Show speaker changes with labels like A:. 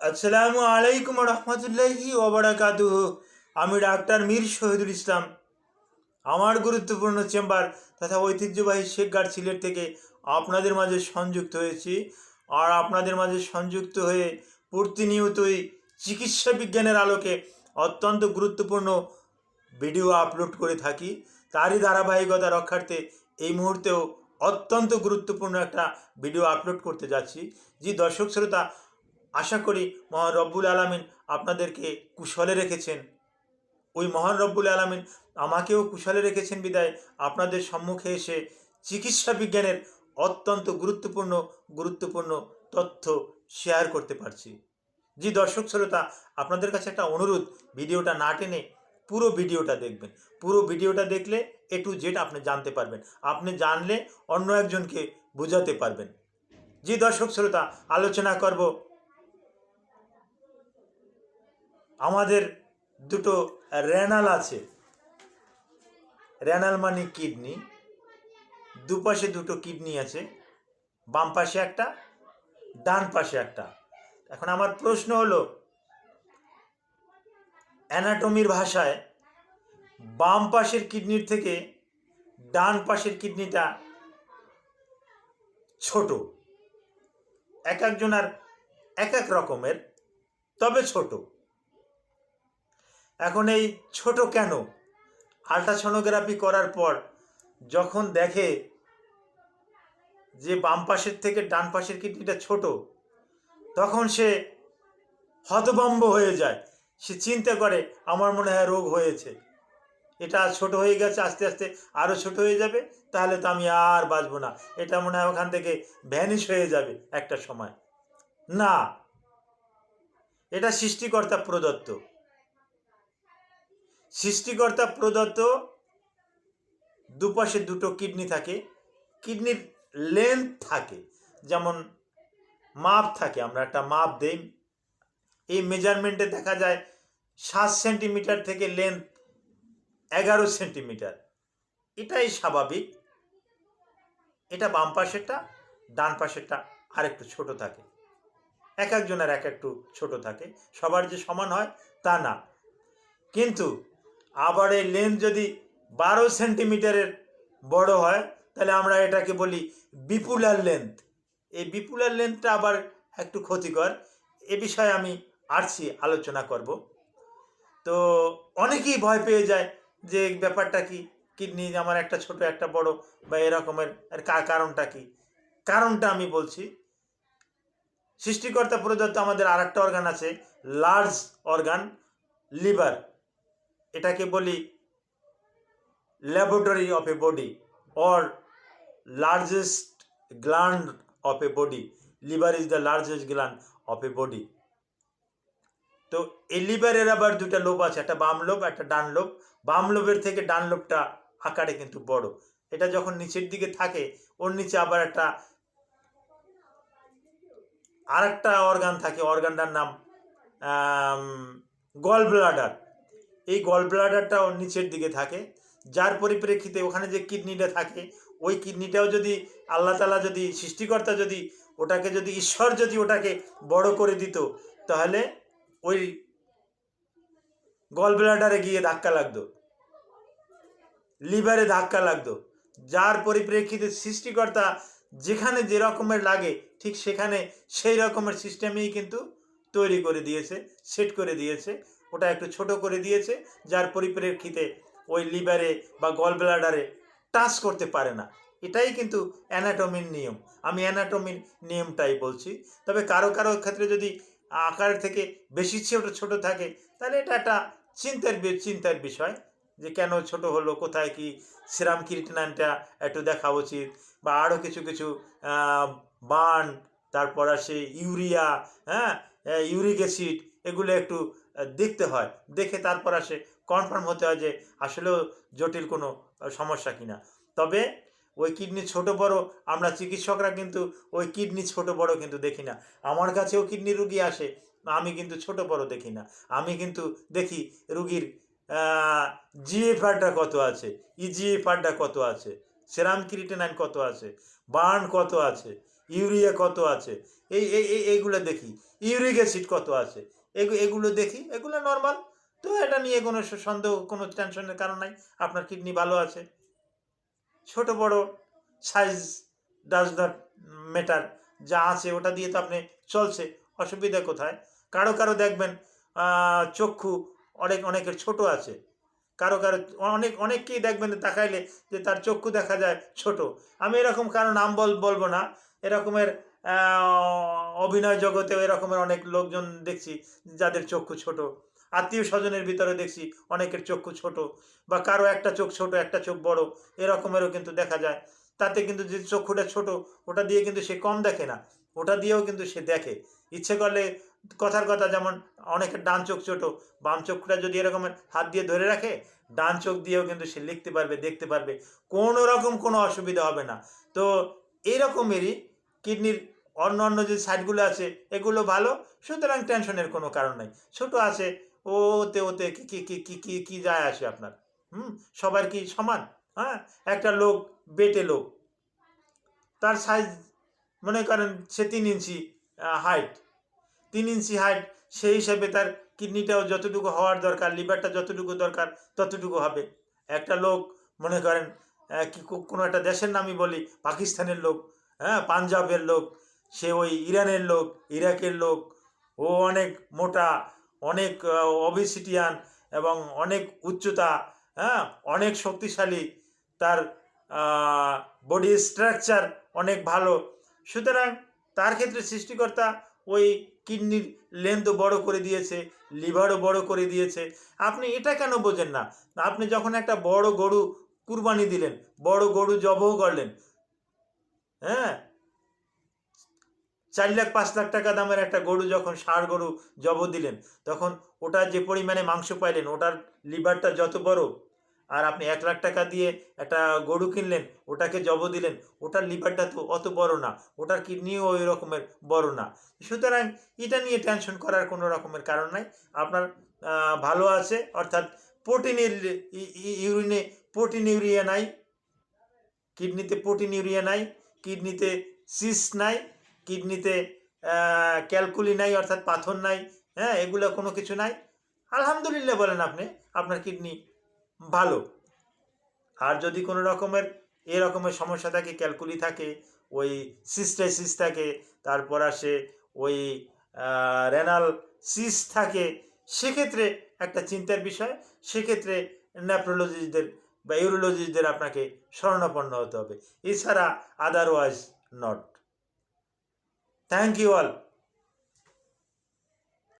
A: আসসালামু আলাইকুম রহমতুল্লাহি ওবারাকাতুহু। আমি ডাক্তার মীর শহীদুল ইসলাম। আমার গুরুত্বপূর্ণ চেম্বার তথা ঐতিহ্যবাহী শেখগার সিলেট থেকে আপনাদের মাঝে সংযুক্ত হয়েছি। আর আপনাদের মাঝে সংযুক্ত হয়ে প্রতিনিয়তই চিকিৎসা বিজ্ঞানের আলোকে অত্যন্ত গুরুত্বপূর্ণ ভিডিও আপলোড করে থাকি। তারই ধারাবাহিকতা রক্ষার্থে এই মুহূর্তেও অত্যন্ত গুরুত্বপূর্ণ একটা ভিডিও আপলোড করতে যাচ্ছি। যে দর্শক শ্রোতা, আশা করি মহান রব্বুল আলামিন আপনাদেরকে কুশলে রেখেছেন। ওই মহান রব্বুল আলামিন আমাকেও কুশলে রেখেছেন বিদায় আপনাদের সম্মুখে এসে চিকিৎসা বিজ্ঞানের অত্যন্ত গুরুত্বপূর্ণ তথ্য শেয়ার করতে পারছি। জি দর্শক শ্রোতা, আপনাদের কাছে একটা অনুরোধ, ভিডিওটা না টেনে পুরো ভিডিওটা দেখবেন। পুরো ভিডিওটা দেখলে এ টু জেড আপনি জানতে পারবেন। আপনি জানলে অন্য একজনকে বোঝাতে পারবেন। জি দর্শক শ্রোতা, আলোচনা করব আমাদের দুটো রেনাল আছে। রেনাল মানে কিডনি। দুপাশে দুটো কিডনি আছে, বাম পাশে একটা, ডান পাশে একটা। এখন আমার প্রশ্ন হলো, অ্যানাটমির ভাষায় বাম পাশের কিডনির থেকে ডান পাশের কিডনিটা ছোট। এক একজনের এক এক রকমের, তবে ছোট। এখন এই ছোট কেন? আল্ট্রাসোনোগ্রাফি করার পর যখন দেখে যে বাম পাশের থেকে ডান পাশের কিডনিটা ছোট, তখন সে হতভম্ব হয়ে যায়। সে চিন্তা করে আমার মনে হয় রোগ হয়েছে, এটা ছোট হয়ে গেছে, আস্তে আস্তে আরও ছোট হয়ে যাবে, তাহলে তো আমি আর বাঁচবো না, এটা মনে হয় ওখান থেকে ভ্যানিশ হয়ে যাবে একটা সময়। না, এটা সৃষ্টিকর্তা প্রদত্ত। সৃষ্টিকর্তা প্রদত্ত দুপাশে দুটো কিডনি থাকে। কিডনির লেন্থ থাকে, যেমন মাপ থাকে, আমরা একটা মাপ দেই। এই মেজারমেন্টে দেখা যায় 7 সেন্টিমিটার থেকে লেন্থ 11 সেন্টিমিটার। এটাই স্বাভাবিক। এটা বাম পাশেরটা, ডান পাশেরটা আরেকটু ছোট থাকে। এক একজনের এক একটু ছোট থাকে, সবার যে সমান হয় তা না। কিন্তু আবার এই লেন্থ যদি 12 সেন্টিমিটারের বড় হয়, তাহলে আমরা এটাকে বলি বিপুলার লেন্থ। এই বিপুলার লেন্থটা আবার একটু ক্ষতিকর। এ বিষয়ে আমি আসছি, আলোচনা করব। তো অনেকেই ভয় পেয়ে যায় যে ব্যাপারটা কি, কিডনি আমার একটা ছোট একটা বড় বা এরকমের, কারণটা কি? কারণটা আমি বলছি। সৃষ্টিকর্তা প্রদত্ত আমাদের আর একটা অর্গান আছে, লার্জ অর্গান, লিভার। এটাকে বলি laboratory of A body or largest gland of a body. Liver is the largest gland of a body. তো এই লিভারের আবার দুটা লোব আছে, একটা বাম লোব একটা ডান লোব। বাম লোবের থেকে ডান লোবটা আকারে কিন্তু বড়। এটা যখন নিচের দিকে থাকে, ওর নিচে আবার একটা আরেকটা অর্গান থাকে, অর্গানটার নাম গল ব্লাডার। এই গল ব্লাডারটা ওর নিচের দিকে থাকে, যার পরিপ্রেক্ষিতে ওখানে যে কিডনিটা থাকে, ওই কিডনিটাও যদি আল্লাহ তাআলা যদি সৃষ্টিকর্তা যদি ওটাকে যদি ঈশ্বর যদি ওটাকে বড় করে দিত, তাহলে ওই গল ব্লাডারে গিয়ে ধাক্কা লাগতো, লিভারে ধাক্কা লাগতো। যার পরিপ্রেক্ষিতে সৃষ্টিকর্তা যেখানে যে রকমের লাগে ঠিক সেখানে সেই রকমের সিস্টেমেই কিন্তু তৈরি করে দিয়েছে, সেট করে দিয়েছে। ওটা একটু ছোট করে দিয়েছে, যার পরিপ্রেক্ষিতে ওই লিভারে বা গল ব্লাডারে টাচ করতে পারে না। এটাই কিন্তু অ্যানাটমির নিয়ম। আমি অ্যানাটমির নিয়মটাই বলছি। তবে কারো কারো ক্ষেত্রে যদি আকার থেকে বেশি ছোট ছোট থাকে, তাহলে এটা একটা চিন্তার বিষয় যে কেন ছোট হলো, কোথায় কি সিরাম ক্রিয়েটিনিনটা একটু দেখা উচিত, বা আরও কিছু কিছু বার্ন, তারপর আসে ইউরিয়া, হ্যাঁ, ইউরিক অ্যাসিড, এগুলো একটু দেখতে হয়। দেখে তারপর আসে কনফার্ম হতে হয় যে আসলেও জটিল কোনো সমস্যা কিনা। তবে ওই কিডনি ছোট বড়, আমরা চিকিৎসকরা কিন্তু ওই কিডনি ছোট বড় কিন্তু দেখি না। আমার কাছেও কিডনি রুগী আসে, আমি কিন্তু ছোট বড় দেখি না। আমি কিন্তু দেখি রুগীর জিএফআরটা কত আছে, ইজিএফআরটা কত আছে, সেরাম ক্রিয়েটিনিন কত আছে, বার্ন কত আছে, ইউরিয়া কত আছে, এইগুলো দেখি, ইউরিক অ্যাসিড কত আছে, এগুলো দেখি, এগুলো নর্মাল। তো এটা নিয়ে কোনো সন্দেহ, কোনো টেনশনের কারণ নাই। আপনার কিডনি ভালো আছে। ছোট বড় সাইজ ডাজ নট ম্যাটার, যা আছে ওটা দিয়ে তো আপনি চলছে, অসুবিধা কোথায়? কারো কারো দেখবেন চক্ষু অনেকের ছোট আছে, কারো কারো অনেককেই দেখবেন তাকাইলে যে তার চক্ষু দেখা যায় ছোট। আমি এরকম কারো নাম বলবো না, এরকমের অভিনয় জগতেও এরকমের অনেক লোকজন দেখছি যাদের চক্ষু ছোট। আত্মীয় স্বজনের ভিতরে দেখছি অনেকের চক্ষু ছোট, বা কারো একটা চোখ ছোট একটা চোখ বড়, এরকমেরও কিন্তু দেখা যায়। তাতে কিন্তু যে চক্ষুটা ছোট ওটা দিয়ে কিন্তু সে কম দেখে না, ওটা দিয়েও কিন্তু সে দেখে। ইচ্ছে করলে, কথার কথা, যেমন অনেকের ডান চোখ ছোট, বাম চোখটা যদি এরকমের হাত দিয়ে ধরে রাখে, ডান চোখ দিয়েও কিন্তু সে লিখতে পারবে, দেখতে পারবে, কোনো রকম কোনো অসুবিধা হবে না। তো এইরকমেরই কিডনির অন্য অন্য যে সাইডগুলো আছে এগুলো ভালো, সুতরাং টেনশনের কোনো কারণ নাই। ছোট আছে, ওতে ওতে কি কি কি কি কি কি যায় আসে আপনার? সবার কি সমান? হ্যাঁ, একটা লোক বেটে লোক, তার সাইজ মনে করেন সে 3 ইঞ্চি হাইট, 3 ইঞ্চি হাইট, সেই হিসাবে তার কিডনিটাও যতটুকু হওয়ার দরকার, লিভারটা যতটুকু দরকার ততটুকু হবে। একটা লোক মনে করেন কি কোনো একটা দেশের নামই বলি, পাকিস্তানের লোক, হ্যাঁ, পাঞ্জাবের লোক, সে ওই ইরানের লোক, ইরাকের লোক, ও অনেক মোটা, অনেক অবিসিটিয়ান, এবং অনেক উচ্চতা, হ্যাঁ, অনেক শক্তিশালী, তার বডি স্ট্রাকচার অনেক ভালো। সুতরাং তার ক্ষেত্রে সৃষ্টিকর্তা ওই কিডনির লেন্থও বড় করে দিয়েছে, লিভারও বড় করে দিয়েছে। আপনি এটা কেন বোঝেন না? আপনি যখন একটা বড় গরু কুরবানি দিলেন, বড় গরু জবও করলেন, হ্যাঁ, 4 লাখ 5 লাখ টাকা দামের একটা গরু যখন, ষাঁড় গরু জব দিলেন, তখন ওটা যে পরিমাণে মাংস পাইলেন, ওটার লিভারটা যত বড়, আর আপনি 1 লাখ টাকা দিয়ে একটা গরু কিনলেন, ওটাকে জব দিলেন, ওটার লিভারটা তো অত বড় না, ওটার কিডনিও ওই রকমের বড় না। সুতরাং এটা নিয়ে টেনশন করার কোনো রকমের কারণ নাই। আপনার ভালো আছে, অর্থাৎ প্রোটিনের ইউরিনে প্রোটিন ইউরিয়া নাই, কিডনিতে প্রোটিন ইউরিয়া নাই, কিডনিতে সিস্ট নাই, কিডনিতে ক্যালকুলি নাই, অর্থাৎ পাথর নাই, হ্যাঁ, এগুলো কোনো কিছু নাই। আলহামদুলিল্লাহ বলেন আপনি, আপনার কিডনি ভালো। আর যদি কোনো রকমের এরকমের সমস্যা থাকে, ক্যালকুলি থাকে, ওই সিস্টাইসিস থাকে, তারপর আসে ওই রেনাল সিস্ট থাকে, সেক্ষেত্রে একটা চিন্তার বিষয়। সেক্ষেত্রে নেফ্রোলজিস্টদের বা ইউরোলজিস্টদের আপনাকে শরণাপন্ন হতে হবে, এছাড়া otherwise not. Thank you all.